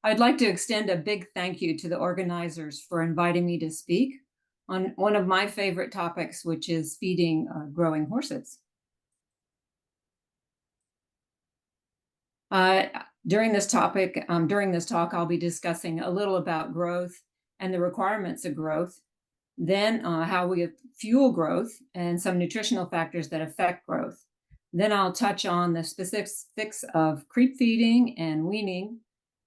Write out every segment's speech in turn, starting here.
I'd like to extend a big thank you to the organizers for inviting me to speak on one of my favorite topics, which is feeding growing horses. During this talk, I'll be discussing a little about growth and the requirements of growth, then how we fuel growth and some nutritional factors that affect growth. Then I'll touch on the specifics of creep feeding and weaning,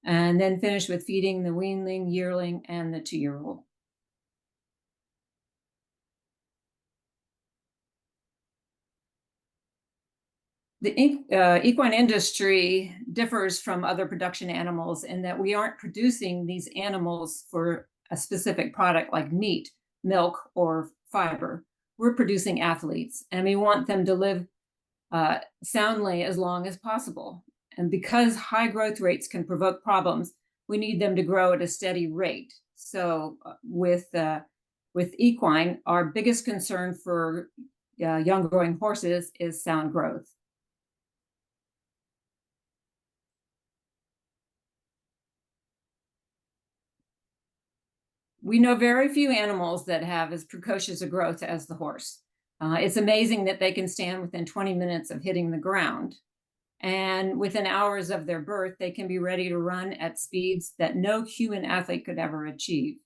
and then finish with feeding the weanling, yearling, and the 2-year-old. The equine industry differs from other production animals in that we aren't producing these animals for a specific product like meat, milk, or fiber. We're producing athletes, and we want them to live soundly as long as possible. And because high growth rates can provoke problems, we need them to grow at a steady rate. So with equine, our biggest concern for young growing horses is sound growth. We know very few animals that have as precocious a growth as the horse. It's amazing that they can stand within 20 minutes of hitting the ground. And within hours of their birth, they can be ready to run at speeds that no human athlete could ever achieve.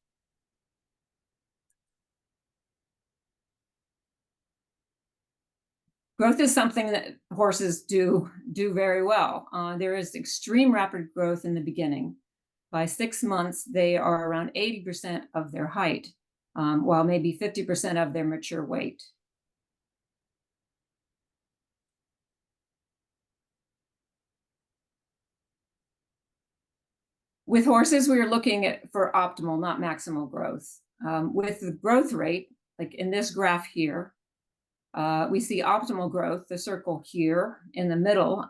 Growth is something that horses do very well. There is extreme rapid growth in the beginning. By 6 months, they are around 80% of their height, while maybe 50% of their mature weight. With horses, we are looking for optimal, not maximal growth. With the growth rate, like in this graph here, we see optimal growth, the circle here in the middle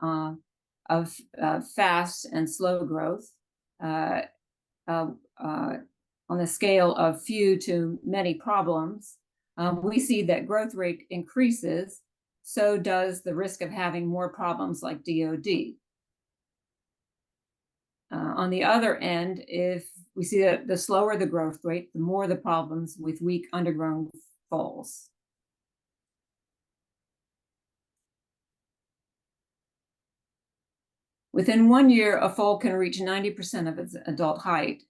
of fast and slow growth. On the scale of few to many problems, we see that growth rate increases, so does the risk of having more problems like DOD. On the other end, if we see that the slower the growth rate, the more the problems with weak undergrown foals. Within 1 year, a foal can reach 90% of its adult height.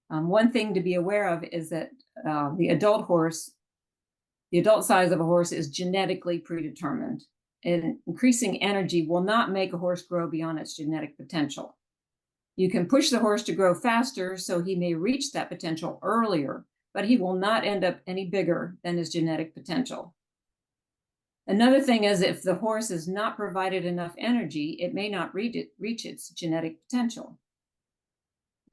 One thing to be aware of is that the adult size of a horse is genetically predetermined, and increasing energy will not make a horse grow beyond its genetic potential. You can push the horse to grow faster, so he may reach that potential earlier, but he will not end up any bigger than his genetic potential. Another thing is, if the horse is not provided enough energy, it may not reach its genetic potential.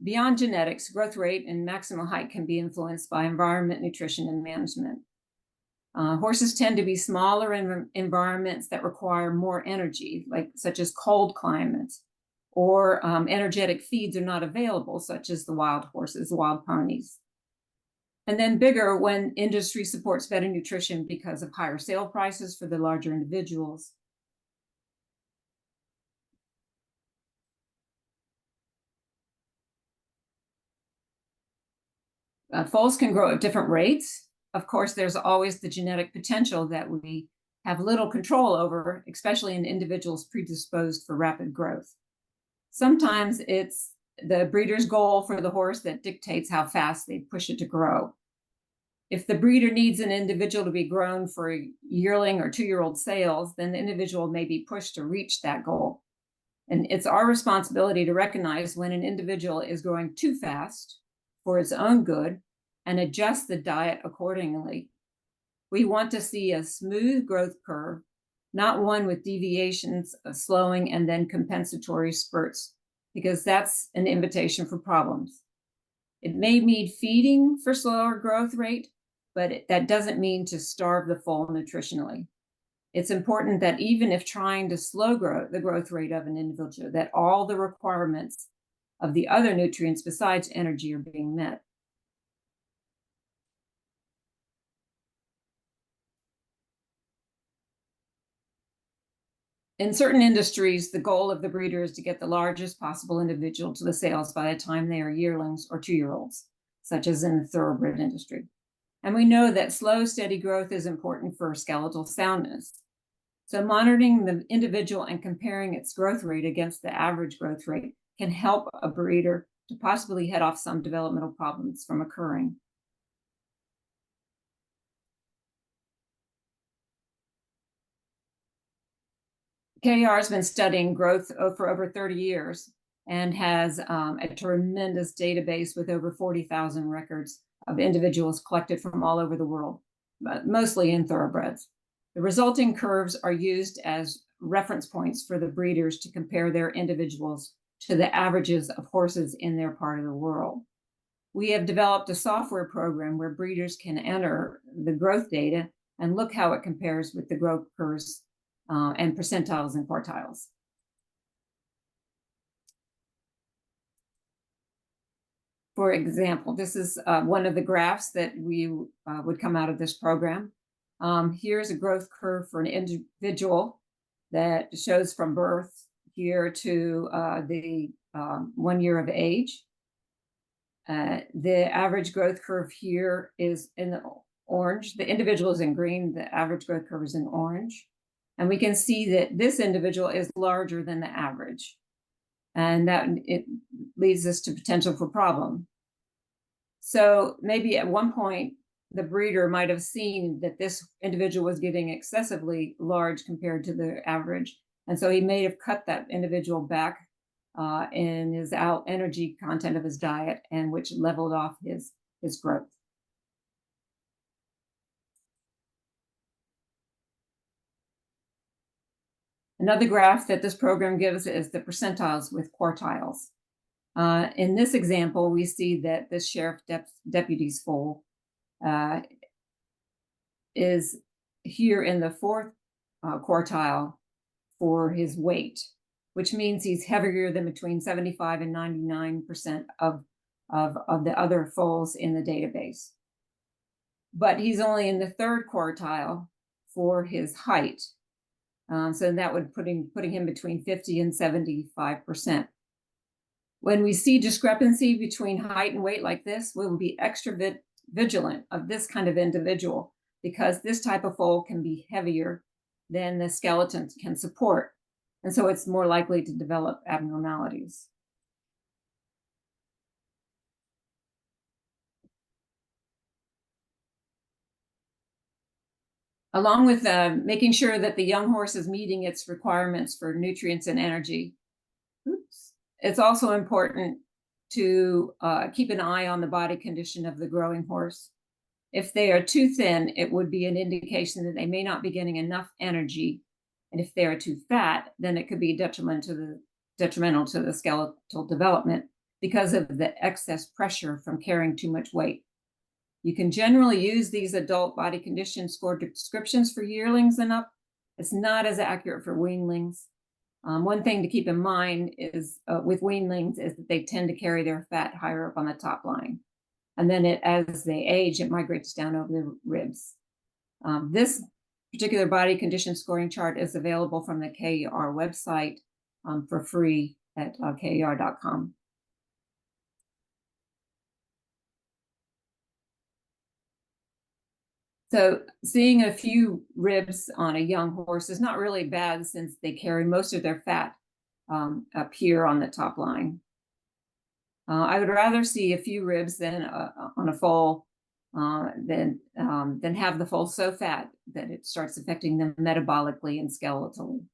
Beyond genetics, growth rate and maximal height can be influenced by environment, nutrition, and management. Horses tend to be smaller in environments that require more energy, such as cold climates, or energetic feeds are not available, such as the wild horses, wild ponies. And then bigger when industry supports better nutrition because of higher sale prices for the larger individuals. Foals can grow at different rates. Of course, there's always the genetic potential that we have little control over, especially in individuals predisposed for rapid growth. Sometimes it's the breeder's goal for the horse that dictates how fast they push it to grow. If the breeder needs an individual to be grown for yearling or 2-year-old sales, then the individual may be pushed to reach that goal. And it's our responsibility to recognize when an individual is growing too fast for its own good and adjust the diet accordingly. We want to see a smooth growth curve, not one with deviations of slowing and then compensatory spurts, because that's an invitation for problems. It may mean feeding for slower growth rate, but that doesn't mean to starve the foal nutritionally. It's important that even if trying to slow the growth rate of an individual, that all the requirements of the other nutrients besides energy are being met. In certain industries, the goal of the breeder is to get the largest possible individual to the sales by the time they are yearlings or 2-year-olds, such as in the thoroughbred industry. And we know that slow, steady growth is important for skeletal soundness. So monitoring the individual and comparing its growth rate against the average growth rate can help a breeder to possibly head off some developmental problems from occurring. KR has been studying growth for over 30 years and has a tremendous database with over 40,000 records of individuals collected from all over the world, but mostly in thoroughbreds. The resulting curves are used as reference points for the breeders to compare their individuals to the averages of horses in their part of the world. We have developed a software program where breeders can enter the growth data and look how it compares with the growth curves and percentiles and quartiles. For example, this is one of the graphs that we would come out of this program. Here's a growth curve for an individual that shows from birth here to the 1 year of age. The average growth curve here is in the orange. The individual is in green. The average growth curve is in orange. And we can see that this individual is larger than the average. And that it leads us to potential for problem. So maybe at one point, the breeder might have seen that this individual was getting excessively large compared to the average. And so he may have cut that individual back in his energy content of his diet, and which leveled off his growth. Another graph that this program gives is the percentiles with quartiles. In this example, we see that the sheriff deputy's foal is here in the 4th quartile for his weight, which means he's heavier than between 75 and 99% of the other foals in the database. But he's only in the 3rd quartile for his height. So that would putting him between 50 and 75%. When we see discrepancy between height and weight like this, we will be extra vigilant of this kind of individual, because this type of foal can be heavier than the skeleton can support. And so it's more likely to develop abnormalities. Along with making sure that the young horse is meeting its requirements for nutrients and energy, it's also important to keep an eye on the body condition of the growing horse. If they are too thin, it would be an indication that they may not be getting enough energy. And if they are too fat, then it could be detrimental to the skeletal development because of the excess pressure from carrying too much weight. You can generally use these adult body condition score descriptions for yearlings and up. It's not as accurate for weanlings. One thing to keep in mind is with weanlings is that they tend to carry their fat higher up on the top line. And then as they age, it migrates down over the ribs. This particular body condition scoring chart is available from the KER website for free at KER.com. So seeing a few ribs on a young horse is not really bad, since they carry most of their fat up here on the top line. I would rather see a few ribs than on a foal than have the foal so fat that it starts affecting them metabolically and skeletally.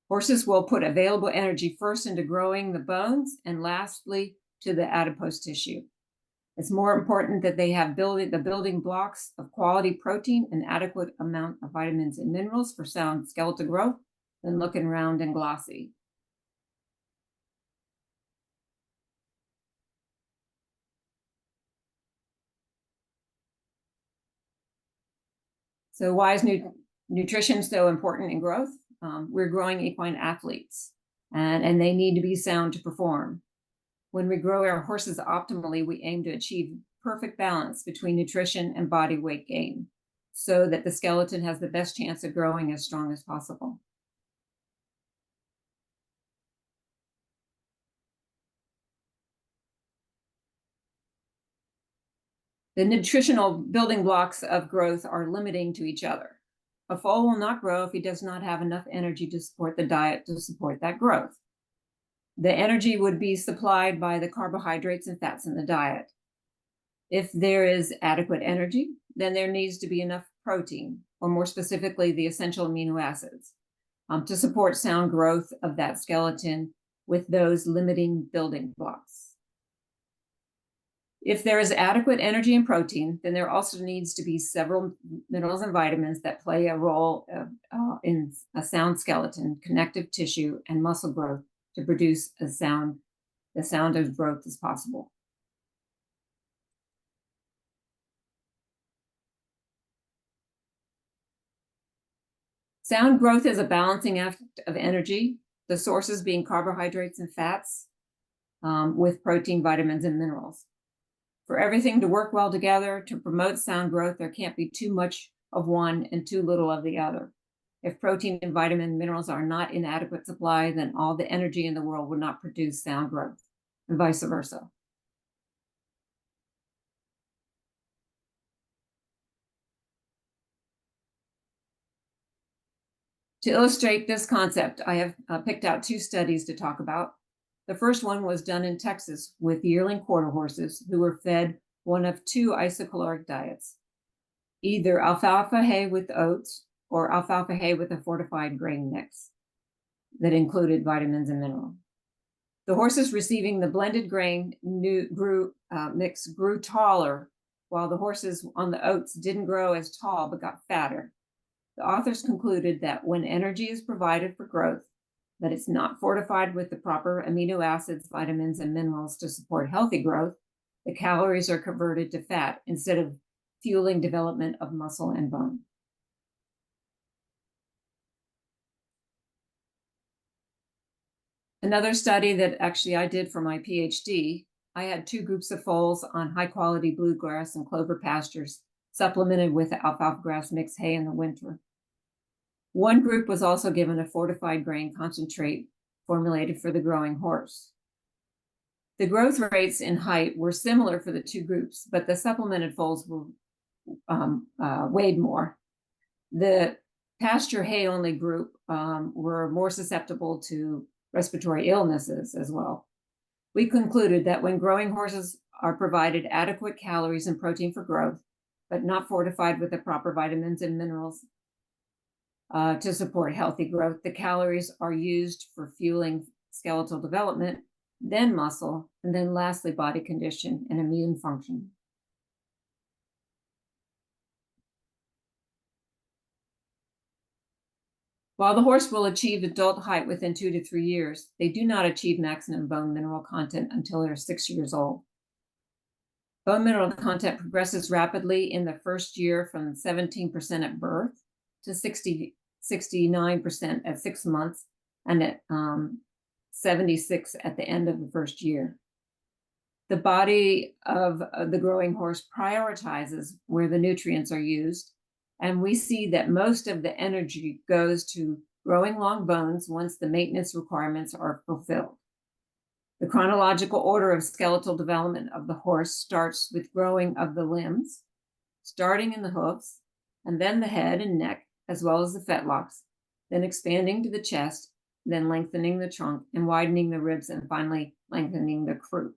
Horses will put available energy first into growing the bones and lastly to the adipose tissue. It's more important that they have the building blocks of quality protein and adequate amount of vitamins and minerals for sound skeletal growth than looking round and glossy. So why is nutrition so important in growth? We're growing equine athletes, and they need to be sound to perform. When we grow our horses optimally, we aim to achieve perfect balance between nutrition and body weight gain, so that the skeleton has the best chance of growing as strong as possible. The nutritional building blocks of growth are limiting to each other. A foal will not grow if he does not have enough energy to support the diet to support that growth. The energy would be supplied by the carbohydrates and fats in the diet. If there is adequate energy, then there needs to be enough protein, or more specifically, the essential amino acids, to support sound growth of that skeleton with those limiting building blocks. If there is adequate energy and protein, then there also needs to be several minerals and vitamins that play a role in a sound skeleton, connective tissue, and muscle growth to produce the sound of growth as possible. Sound growth is a balancing act of energy, the sources being carbohydrates and fats, with protein, vitamins, and minerals. For everything to work well together to promote sound growth, there can't be too much of one and too little of the other. If protein and vitamin and minerals are not in adequate supply, then all the energy in the world would not produce sound growth, and vice versa. To illustrate this concept, I have picked out two studies to talk about. The first one was done in Texas with yearling quarter horses who were fed one of two isocaloric diets, either alfalfa hay with oats or alfalfa hay with a fortified grain mix that included vitamins and minerals. The horses receiving the blended grain mix grew taller, while the horses on the oats didn't grow as tall but got fatter. The authors concluded that when energy is provided for growth, that it's not fortified with the proper amino acids, vitamins, and minerals to support healthy growth, the calories are converted to fat instead of fueling development of muscle and bone. Another study that actually I did for my PhD, I had two groups of foals on high-quality bluegrass and clover pastures, supplemented with alfalfa grass mixed hay in the winter. One group was also given a fortified grain concentrate formulated for the growing horse. The growth rates in height were similar for the two groups, but the supplemented foals were weighed more. The pasture hay-only group were more susceptible to respiratory illnesses as well. We concluded that when growing horses are provided adequate calories and protein for growth, but not fortified with the proper vitamins and minerals to support healthy growth, the calories are used for fueling skeletal development, then muscle, and then lastly, body condition and immune function. While the horse will achieve adult height within 2 to 3 years, they do not achieve maximum bone mineral content until they're 6 years old. Bone mineral content progresses rapidly in the first year from 17% at birth to 69% at 6 months and at 76 at the end of the first year. The body of the growing horse prioritizes where the nutrients are used, and we see that most of the energy goes to growing long bones once the maintenance requirements are fulfilled. The chronological order of skeletal development of the horse starts with growing of the limbs, starting in the hoofs, and then the head and neck, as well as the fetlocks, then expanding to the chest, then lengthening the trunk and widening the ribs, and finally lengthening the croup.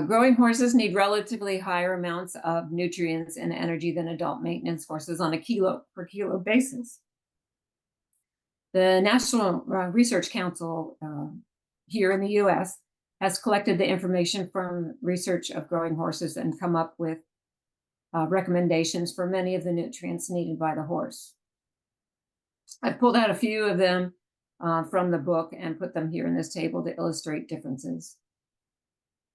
Growing horses need relatively higher amounts of nutrients and energy than adult maintenance horses on a kilo per kilo basis. The National Research Council here in the US has collected the information from research of growing horses and come up with recommendations for many of the nutrients needed by the horse. I've pulled out a few of them from the book and put them here in this table to illustrate differences.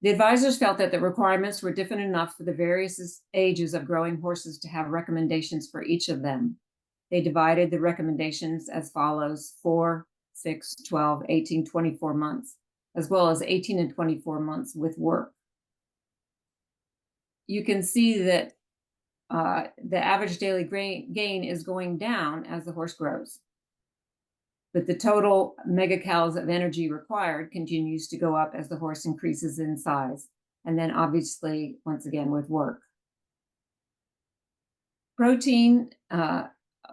The advisors felt that the requirements were different enough for the various ages of growing horses to have recommendations for each of them. They divided the recommendations as follows: 4, 6, 12, 18, 24 months, as well as 18 and 24 months with work. You can see that the average daily gain is going down as the horse grows. But the total megacalories of energy required continues to go up as the horse increases in size. And then obviously, once again, with work. Protein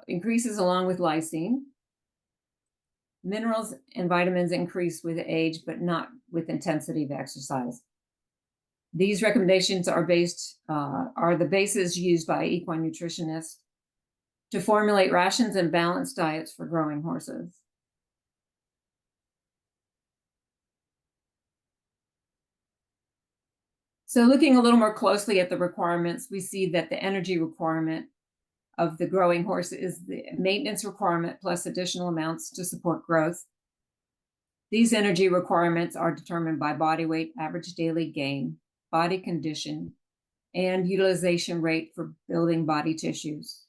increases along with lysine. Minerals and vitamins increase with age, but not with intensity of exercise. These recommendations are the bases used by equine nutritionists to formulate rations and balanced diets for growing horses. So looking a little more closely at the requirements, we see that the energy requirement of the growing horse is the maintenance requirement plus additional amounts to support growth. These energy requirements are determined by body weight, average daily gain, body condition, and utilization rate for building body tissues.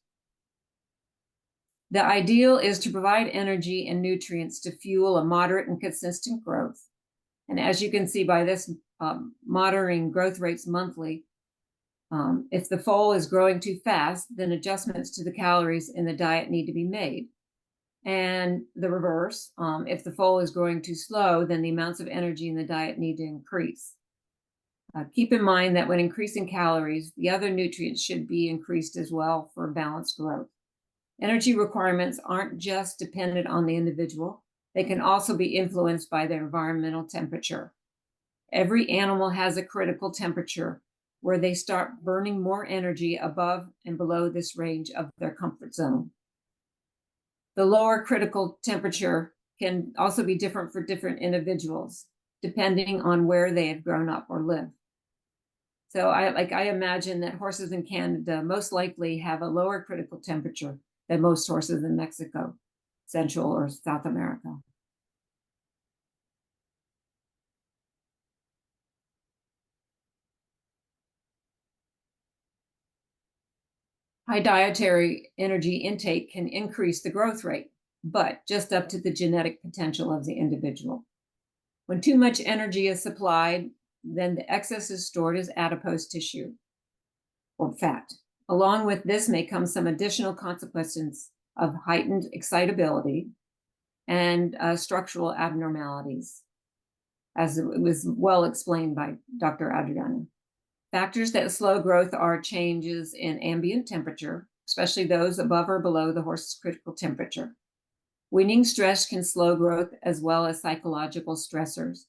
The ideal is to provide energy and nutrients to fuel a moderate and consistent growth. And as you can see by this, monitoring growth rates monthly, if the foal is growing too fast, then adjustments to the calories in the diet need to be made. And the reverse, if the foal is growing too slow, then the amounts of energy in the diet need to increase. Keep in mind that when increasing calories, the other nutrients should be increased as well for balanced growth. Energy requirements aren't just dependent on the individual. They can also be influenced by their environmental temperature. Every animal has a critical temperature where they start burning more energy above and below this range of their comfort zone. The lower critical temperature can also be different for different individuals, depending on where they have grown up or live. So I imagine that horses in Canada most likely have a lower critical temperature than most horses in Mexico, Central or South America. High dietary energy intake can increase the growth rate, but just up to the genetic potential of the individual. When too much energy is supplied, then the excess is stored as adipose tissue or fat. Along with this may come some additional consequences of heightened excitability and structural abnormalities, as it was well explained by Dr. Adriani. Factors that slow growth are changes in ambient temperature, especially those above or below the horse's critical temperature. Weaning stress can slow growth, as well as psychological stressors,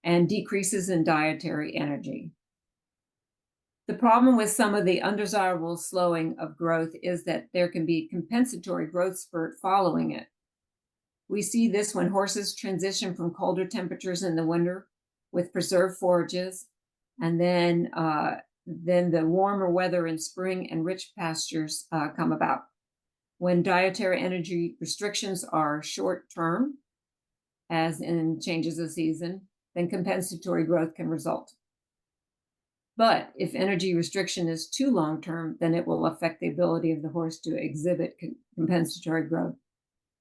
and decreases in dietary energy. The problem with some of the undesirable slowing of growth is that there can be compensatory growth spurt following it. We see this when horses transition from colder temperatures in the winter with preserved forages, and then the warmer weather in spring and rich pastures come about. When dietary energy restrictions are short-term, as in changes of season, then compensatory growth can result. But if energy restriction is too long-term, then it will affect the ability of the horse to exhibit compensatory growth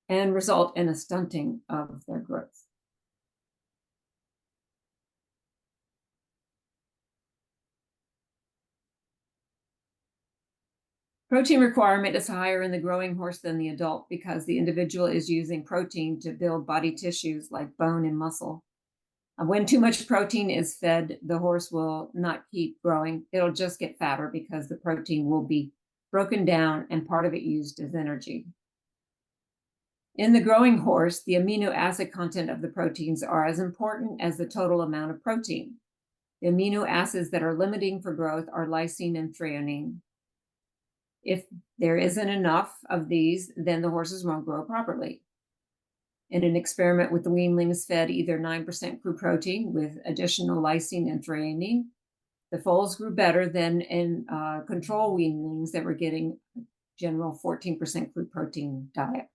and result in a stunting of their growth. Protein requirement is higher in the growing horse than the adult because the individual is using protein to build body tissues like bone and muscle. When too much protein is fed, the horse will not keep growing. It'll just get fatter because the protein will be broken down and part of it used as energy. In the growing horse, the amino acid content of the proteins are as important as the total amount of protein. The amino acids that are limiting for growth are lysine and threonine. If there isn't enough of these, then the horses won't grow properly. In an experiment with the weanlings fed either 9% crude protein with additional lysine and threonine, the foals grew better than in control weanlings that were getting general 14% crude protein diet.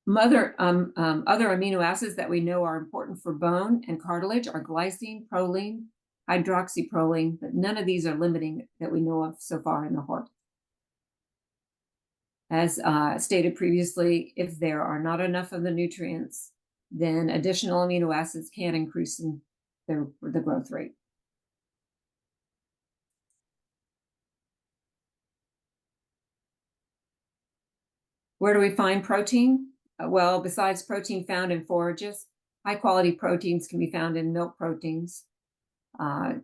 Other amino acids that we know are important for bone and cartilage are glycine, proline, hydroxyproline, but none of these are limiting that we know of so far in the horse. As stated previously, if there are not enough of the nutrients, then additional amino acids can increase in the growth rate. Where do we find protein? Well, besides protein found in forages, high quality proteins can be found in milk proteins. So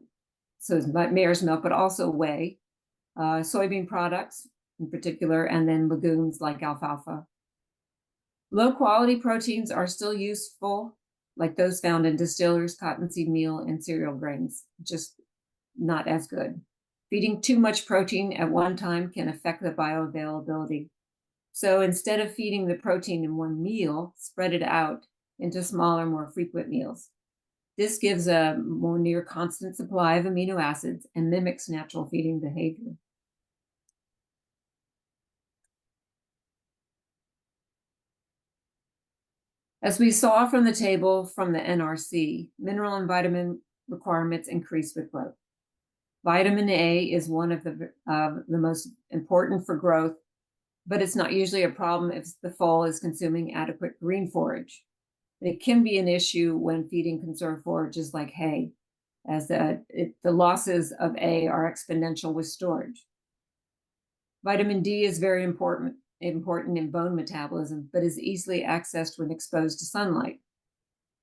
it's mare's milk, but also whey, soybean products in particular, and then legumes like alfalfa. Low quality proteins are still useful, like those found in distillers, cottonseed meal, and cereal grains, just not as good. Feeding too much protein at one time can affect the bioavailability. So instead of feeding the protein in one meal, spread it out into smaller, more frequent meals. This gives a more near constant supply of amino acids and mimics natural feeding behavior. As we saw from the table from the NRC, mineral and vitamin requirements increase with growth. Vitamin A is one of the most important for growth, but it's not usually a problem if the foal is consuming adequate green forage. It can be an issue when feeding conserved forages like hay, as the losses of A are exponential with storage. Vitamin D is very important in bone metabolism, but is easily accessed when exposed to sunlight.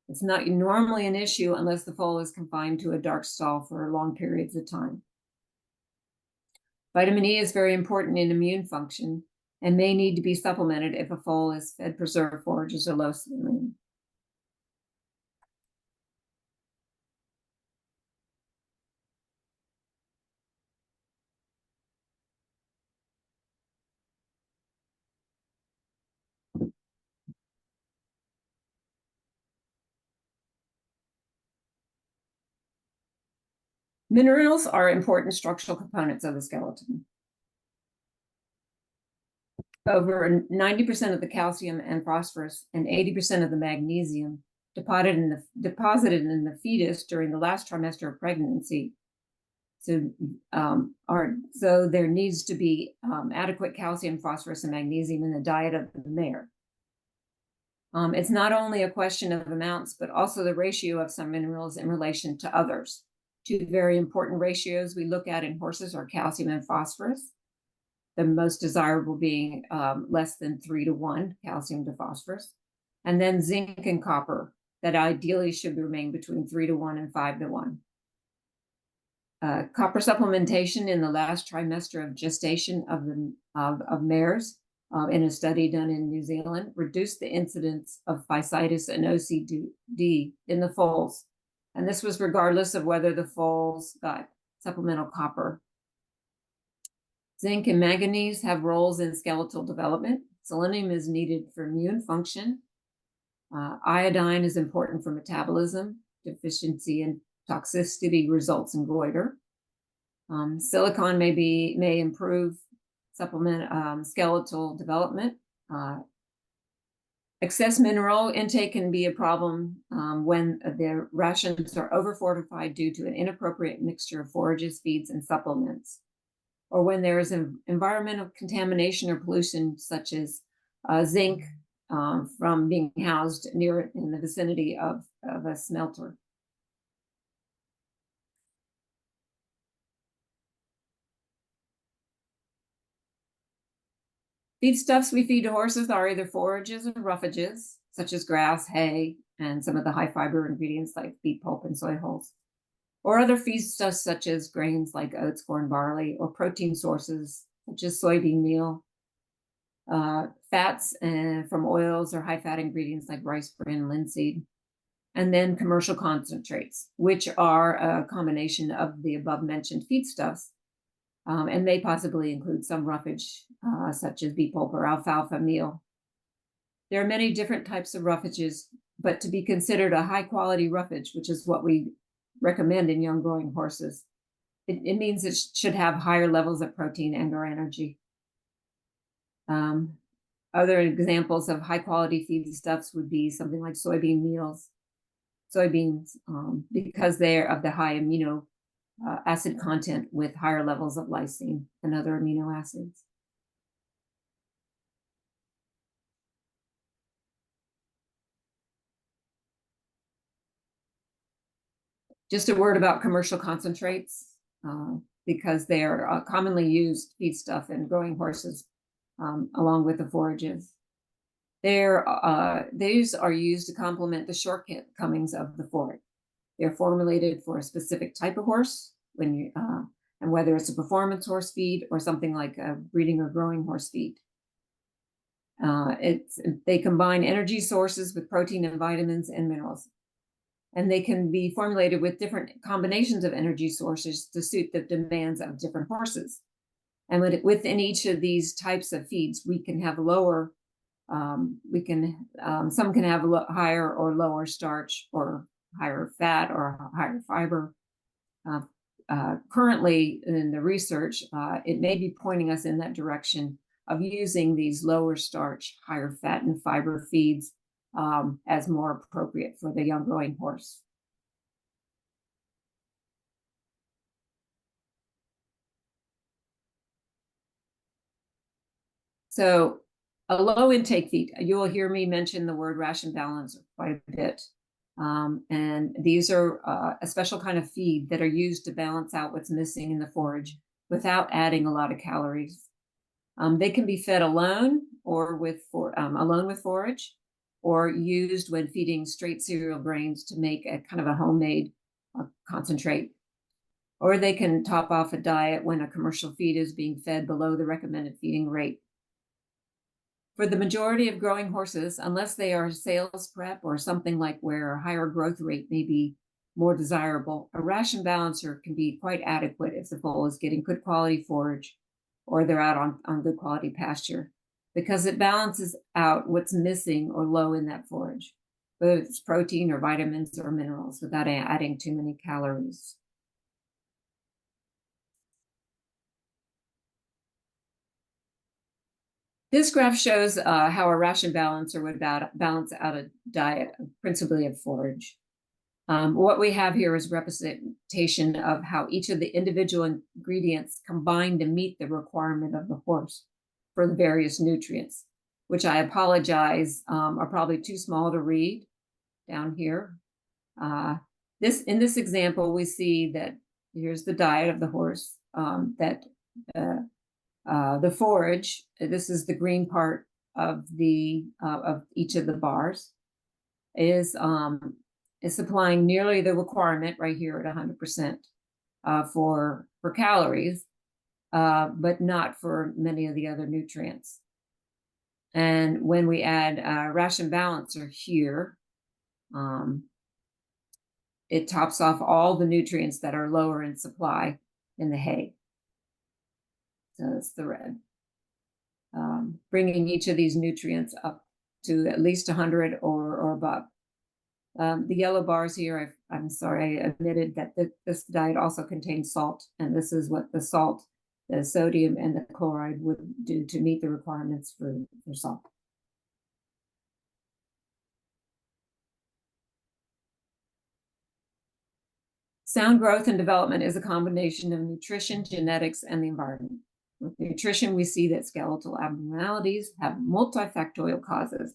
It's not normally an issue unless the foal is confined to a dark stall for long periods of time. Vitamin E is very important in immune function and may need to be supplemented if a foal is fed preserved forages or low selenium. Minerals are important structural components of the skeleton. Over 90% of the calcium and phosphorus and 80% of the magnesium deposited in the fetus during the last trimester of pregnancy. So there needs to be adequate calcium, phosphorus, and magnesium in the diet of the mare. It's not only a question of amounts, but also the ratio of some minerals in relation to others. Two very important ratios we look at in horses are calcium and phosphorus, the most desirable being less than 3-to-1 calcium to phosphorus, and then zinc and copper that ideally should remain between 3-to-1 and 5-to-1. Copper supplementation in the last trimester of gestation of mares in a study done in New Zealand reduced the incidence of physitis and OCD in the foals. And this was regardless of whether the foals got supplemental copper. Zinc and manganese have roles in skeletal development. Selenium is needed for immune function. Iodine is important for metabolism. Deficiency and toxicity results in goiter. Silicon may improve supplement skeletal development. Excess mineral intake can be a problem when their rations are overfortified due to an inappropriate mixture of forages, feeds, and supplements, or when there is an environmental contamination or pollution, such as zinc from being housed in the vicinity of a smelter. Feedstuffs we feed to horses are either forages or roughages, such as grass, hay, and some of the high fiber ingredients like beet pulp and soy hulls, or other feedstuffs such as grains like oats, corn, barley, or protein sources such as soybean meal, fats from oils or high fat ingredients like rice bran, linseed, and then commercial concentrates, which are a combination of the above mentioned feedstuffs, and may possibly include some roughage such as beet pulp or alfalfa meal. There are many different types of roughages, but to be considered a high quality roughage, which is what we recommend in young growing horses, it means it should have higher levels of protein and or energy. Other examples of high quality feedstuffs would be something like soybeans, because they're of the high amino acid content with higher levels of lysine and other amino acids. Just a word about commercial concentrates, because they are commonly used feedstuff in growing horses. along with the forages. These are used to complement the shortcomings of the forage. They're formulated for a specific type of horse, and whether it's a performance horse feed or something like a breeding or growing horse feed. They combine energy sources with protein and vitamins and minerals. And they can be formulated with different combinations of energy sources to suit the demands of different horses. And within each of these types of feeds, we can have some can have higher or lower starch, or higher fat, or higher fiber. Currently in the research, it may be pointing us in that direction of using these lower starch, higher fat and fiber feeds as more appropriate for the young growing horse. So a low intake feed, you will hear me mention the word ration balance quite a bit. And these are a special kind of feed that are used to balance out what's missing in the forage without adding a lot of calories. They can be fed alone or alone with forage, or used when feeding straight cereal grains to make a kind of a homemade concentrate. Or they can top off a diet when a commercial feed is being fed below the recommended feeding rate. For the majority of growing horses, unless they are sales prep or something like where a higher growth rate may be more desirable, a ration balancer can be quite adequate if the foal is getting good quality forage or they're out on good quality pasture, because it balances out what's missing or low in that forage, whether it's protein or vitamins or minerals, without adding too many calories. This graph shows how a ration balancer would balance out a diet, principally of forage. What we have here is representation of how each of the individual ingredients combine to meet the requirement of the horse for the various nutrients, which I apologize are probably too small to read down here. In this example, we see that here's the diet of the horse, the forage, this is the green part of each of the bars, is supplying nearly the requirement right here at 100% for calories, but not for many of the other nutrients. And when we add a ration balancer here, it tops off all the nutrients that are lower in supply in the hay. So that's the red, bringing each of these nutrients up to at least 100 or above. The yellow bars here, I'm sorry, I admitted that this diet also contains salt, and this is what the salt, the sodium and the chloride would do to meet the requirements for salt. Sound growth and development is a combination of nutrition, genetics, and the environment. With nutrition, we see that skeletal abnormalities have multifactorial causes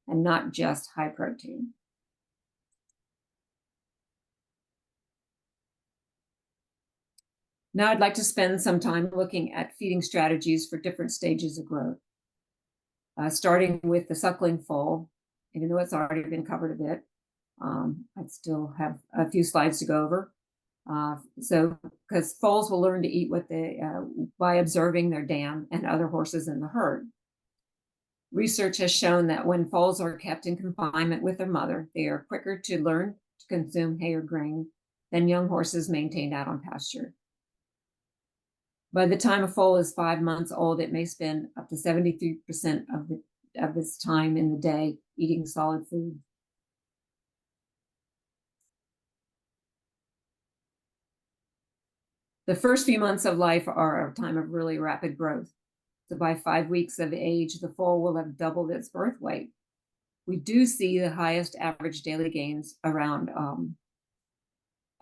and not just high protein. Now I'd like to spend some time looking at feeding strategies for different stages of growth. Starting with the suckling foal, even though it's already been covered a bit, I still have a few slides to go over. Because foals will learn to eat by observing their dam and other horses in the herd. Research has shown that when foals are kept in confinement with their mother, they are quicker to learn to consume hay or grain than young horses maintained out on pasture. By the time a foal is 5 months old, it may spend up to 73% of its time in the day eating solid food. The first few months of life are a time of really rapid growth. So by 5 weeks of age, the foal will have doubled its birth weight. We do see the highest average daily gains around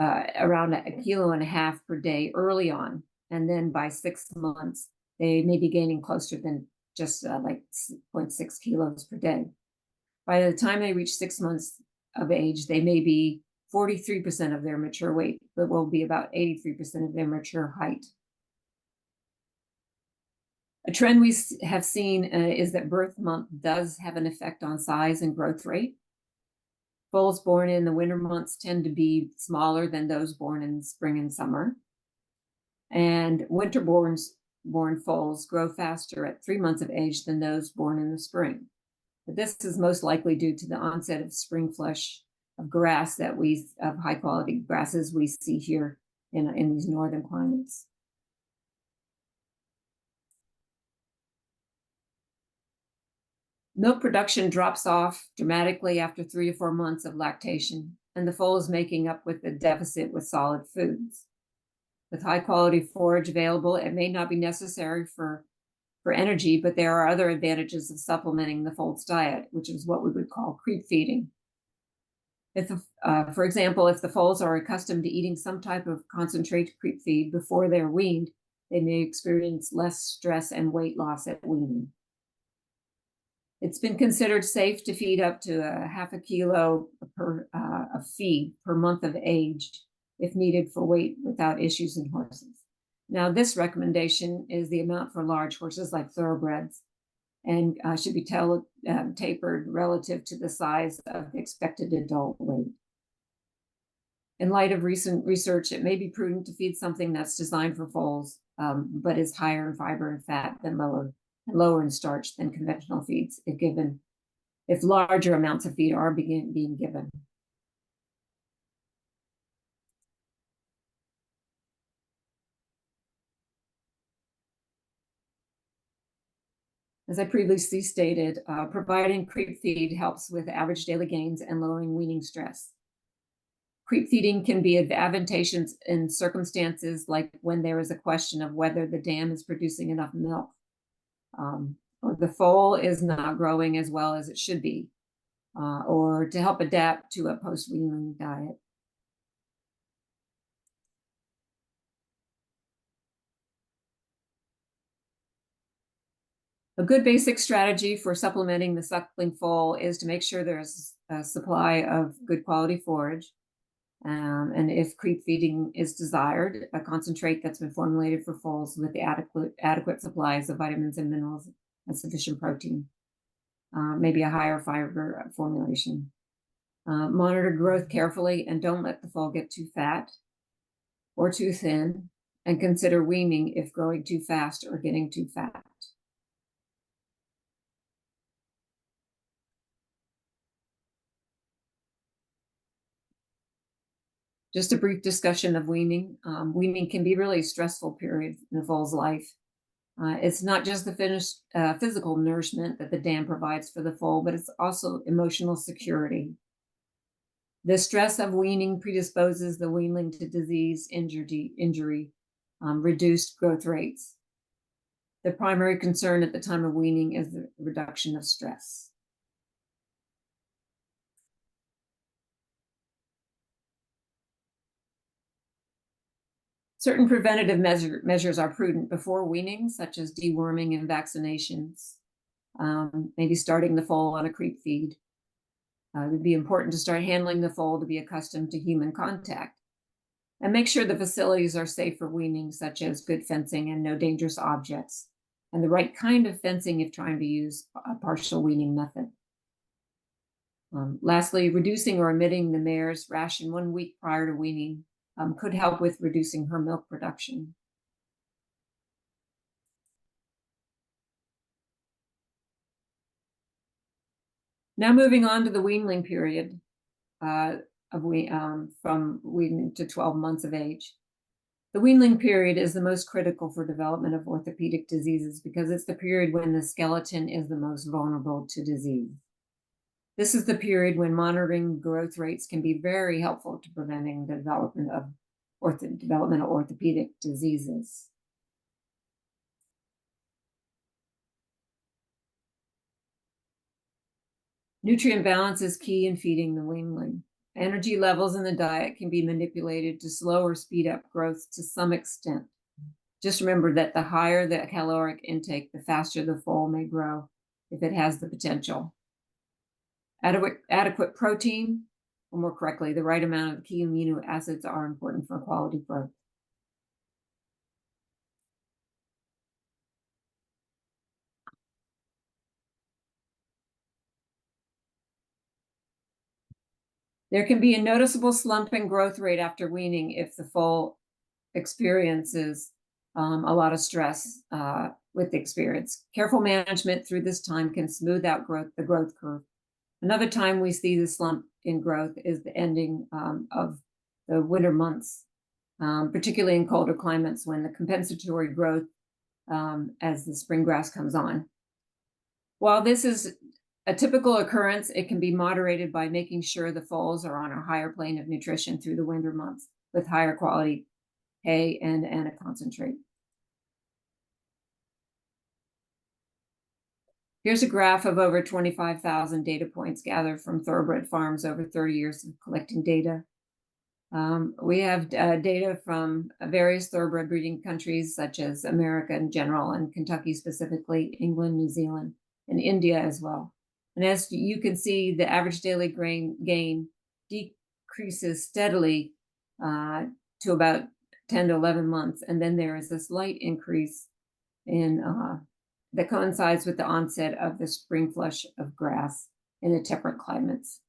1.5 kilos per day early on. And then by 6 months, they may be gaining closer than just like 0.6 kilos per day. By the time they reach 6 months of age, they may be 43% of their mature weight, but will be about 83% of their mature height. A trend we have seen is that birth month does have an effect on size and growth rate. Foals born in the winter months tend to be smaller than those born in spring and summer. And born foals grow faster at 3 months of age than those born in the spring. But this is most likely due to the onset of spring flush of grass of high quality grasses we see here in these northern climates. Milk production drops off dramatically after 3 to 4 months of lactation, and the foal is making up with the deficit with solid foods. With high quality forage available, it may not be necessary for energy, but there are other advantages of supplementing the foal's diet, which is what we would call creep feeding. For example, if the foals are accustomed to eating some type of concentrated creep feed before they're weaned, they may experience less stress and weight loss at weaning. It's been considered safe to feed up to a half a kilo of feed per month of age if needed for weight without issues in horses. Now, this recommendation is the amount for large horses like thoroughbreds and should be tapered relative to the size of the expected adult weight. In light of recent research, it may be prudent to feed something that's designed for foals, but is higher in fiber and fat than lower in starch than conventional feeds if larger amounts of feed are being given. As I previously stated, providing creep feed helps with average daily gains and lowering weaning stress. Creep feeding can be advantageous in circumstances like when there is a question of whether the dam is producing enough milk, or the foal is not growing as well as it should be, or to help adapt to a post-weaning diet. A good basic strategy for supplementing the suckling foal is to make sure there's a supply of good quality forage. And if creep feeding is desired, a concentrate that's been formulated for foals with the adequate supplies of vitamins and minerals and sufficient protein, maybe a higher fiber formulation. Monitor growth carefully and don't let the foal get too fat or too thin, and consider weaning if growing too fast or getting too fat. Just a brief discussion of weaning. Weaning can be really a stressful period in the foal's life. It's not just the physical nourishment that the dam provides for the foal, but it's also emotional security. The stress of weaning predisposes the weanling to disease, injury, reduced growth rates. The primary concern at the time of weaning is the reduction of stress. Certain preventative measures are prudent before weaning, such as deworming and vaccinations, maybe starting the foal on a creep feed. It would be important to start handling the foal to be accustomed to human contact. And make sure the facilities are safe for weaning, such as good fencing and no dangerous objects, and the right kind of fencing if trying to use a partial weaning method. Lastly, reducing or omitting the mare's ration 1 week prior to weaning could help with reducing her milk production. Now moving on to the weanling period from weaning to 12 months of age. The weanling period is the most critical for development of orthopedic diseases because it's the period when the skeleton is the most vulnerable to disease. This is the period when monitoring growth rates can be very helpful to preventing the development of orthopedic diseases. Nutrient balance is key in feeding the weanling. Energy levels in the diet can be manipulated to slow or speed up growth to some extent. Just remember that the higher the caloric intake, the faster the foal may grow if it has the potential. Adequate protein, or more correctly, the right amount of key amino acids are important for quality growth. There can be a noticeable slump in growth rate after weaning if the foal experiences a lot of stress with the experience. Careful management through this time can smooth out the growth curve. Another time we see the slump in growth is the ending of the winter months, particularly in colder climates when the compensatory growth as the spring grass comes on. While this is a typical occurrence, it can be moderated by making sure the foals are on a higher plane of nutrition through the winter months with higher quality hay and a concentrate. Here's a graph of over 25,000 data points gathered from thoroughbred farms over 30 years of collecting data. We have data from various thoroughbred breeding countries such as America in general and Kentucky specifically, England, New Zealand, and India as well. And as you can see, the average daily grain gain decreases steadily to about 10 to 11 months. And then there is a slight increase in that coincides with the onset of the spring flush of grass in the temperate climates.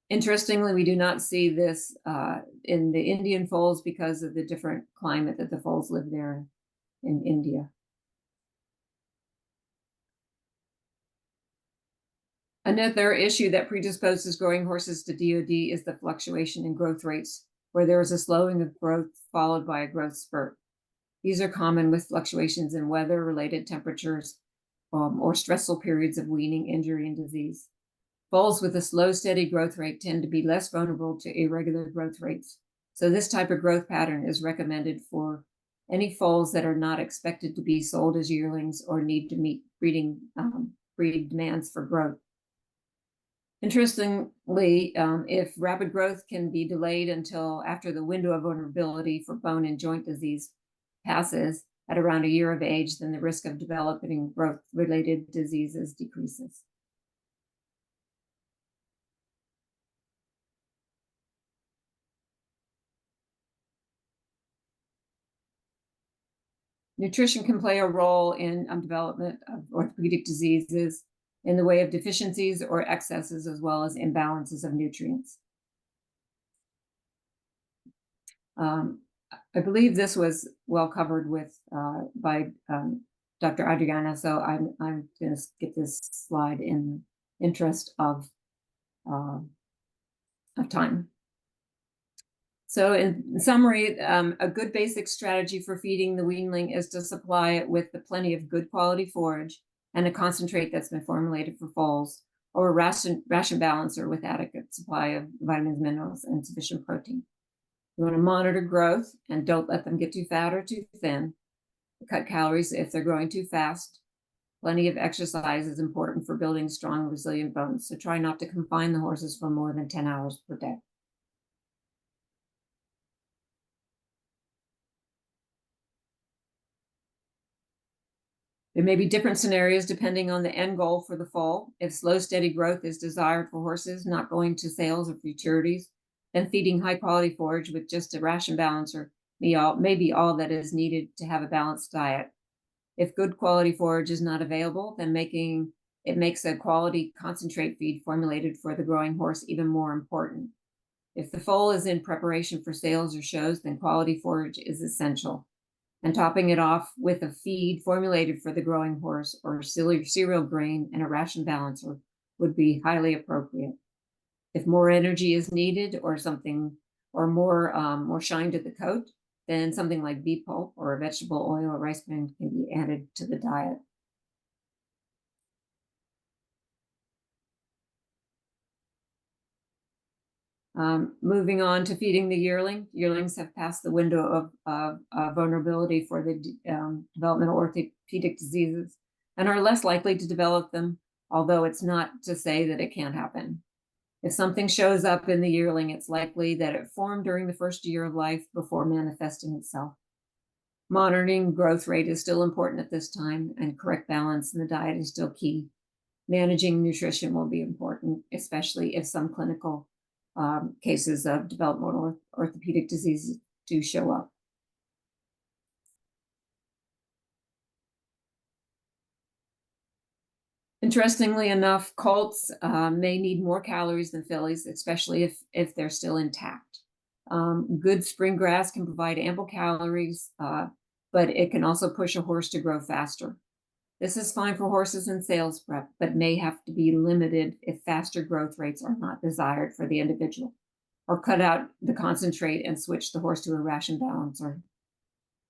Interestingly, we do not see this in the Indian foals because of the different climate that the foals live there in India. Another issue that predisposes growing horses to DOD is the fluctuation in growth rates, where there is a slowing of growth followed by a growth spurt. These are common with fluctuations in weather-related temperatures or stressful periods of weaning, injury, and disease. Foals with a slow, steady growth rate tend to be less vulnerable to irregular growth rates. So this type of growth pattern is recommended for any foals that are not expected to be sold as yearlings or need to meet breeding demands for growth. Interestingly, if rapid growth can be delayed until after the window of vulnerability for bone and joint disease passes at around a year of age, then the risk of developing growth-related diseases decreases. Nutrition can play a role in development of orthopedic diseases in the way of deficiencies or excesses, as well as imbalances of nutrients. I believe this was well covered with by Dr. Adriana, so I'm going to skip this slide in interest of time. So in summary, a good basic strategy for feeding the weanling is to supply it with plenty of good quality forage and a concentrate that's been formulated for foals, or a ration balancer with adequate supply of vitamins, minerals, and sufficient protein. You want to monitor growth and don't let them get too fat or too thin. Cut calories if they're growing too fast. Plenty of exercise is important for building strong, resilient bones, so try not to confine the horses for more than 10 hours per day. There may be different scenarios depending on the end goal for the foal. If slow, steady growth is desired for horses not going to sales or futurities, then feeding high-quality forage with just a ration balancer may be all that is needed to have a balanced diet. If good quality forage is not available, then it makes a quality concentrate feed formulated for the growing horse even more important. If the foal is in preparation for sales or shows, then quality forage is essential. And topping it off with a feed formulated for the growing horse or cereal grain and a ration balancer would be highly appropriate. If more energy is needed or more shine to the coat, then something like beet pulp or a vegetable oil or rice bran can be added to the diet. Moving on to feeding the yearling. Yearlings have passed the window of vulnerability for the developmental orthopedic diseases and are less likely to develop them, although it's not to say that it can't happen. If something shows up in the yearling, it's likely that it formed during the first year of life before manifesting itself. Monitoring growth rate is still important at this time, and correct balance in the diet is still key. Managing nutrition will be important, especially if some clinical cases of developmental orthopedic diseases do show up. Interestingly enough, colts may need more calories than fillies, especially if they're still intact. Good spring grass can provide ample calories, but it can also push a horse to grow faster. This is fine for horses in sales prep, but may have to be limited if faster growth rates are not desired for the individual, or cut out the concentrate and switch the horse to a ration balancer.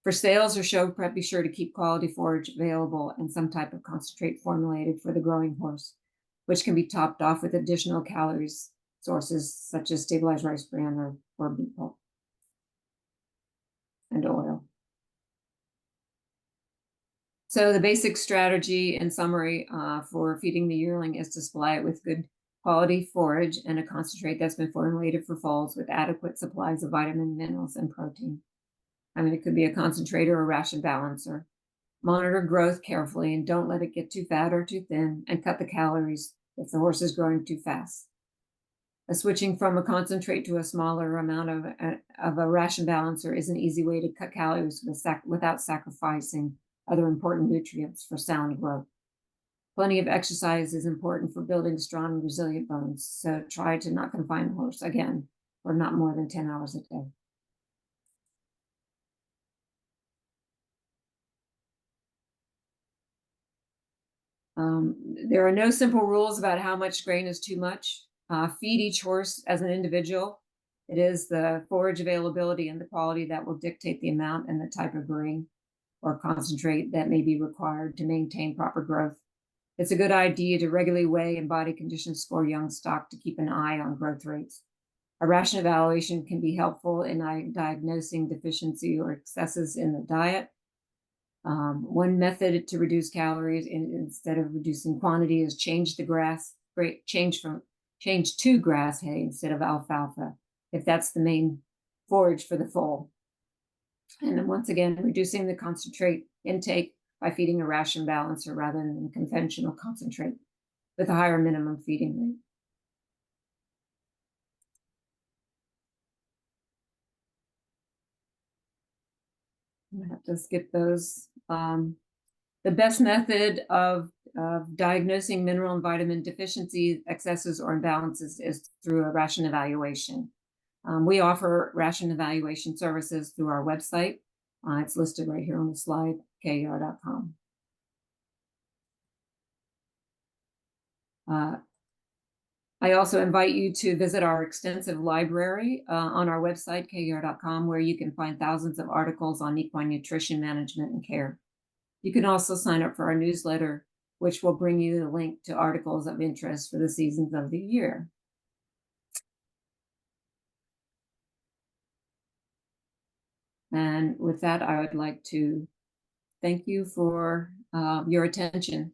For sales or show prep, be sure to keep quality forage available and some type of concentrate formulated for the growing horse, which can be topped off with additional calories sources such as stabilized rice bran or beet pulp and oil. So the basic strategy in summary for feeding the yearling is to supply it with good quality forage and a concentrate that's been formulated for foals with adequate supplies of vitamin, minerals, and protein. I mean, it could be a concentrate or a ration balancer. Monitor growth carefully and don't let it get too fat or too thin, and cut the calories if the horse is growing too fast. Switching from a concentrate to a smaller amount of a ration balancer is an easy way to cut calories without sacrificing other important nutrients for sound growth. Plenty of exercise is important for building strong and resilient bones, so try to not confine the horse again for not more than 10 hours a day. There are no simple rules about how much grain is too much. Feed each horse as an individual. It is the forage availability and the quality that will dictate the amount and the type of grain or concentrate that may be required to maintain proper growth. It's a good idea to regularly weigh and body condition score young stock to keep an eye on growth rates. A ration evaluation can be helpful in diagnosing deficiency or excesses in the diet. One method to reduce calories instead of reducing quantity is change to grass hay instead of alfalfa, if that's the main forage for the foal. And then once again, reducing the concentrate intake by feeding a ration balancer rather than conventional concentrate with a higher minimum feeding rate. I'm gonna have to skip those. The best method of diagnosing mineral and vitamin deficiencies, excesses, or imbalances is through a ration evaluation. We offer ration evaluation services through our website. It's listed right here on the slide, KR.com. I also invite you to visit our extensive library on our website, KR.com, where you can find thousands of articles on equine nutrition management and care. You can also sign up for our newsletter, which will bring you the link to articles of interest for the seasons of the year. And with that, I would like to thank you for your attention.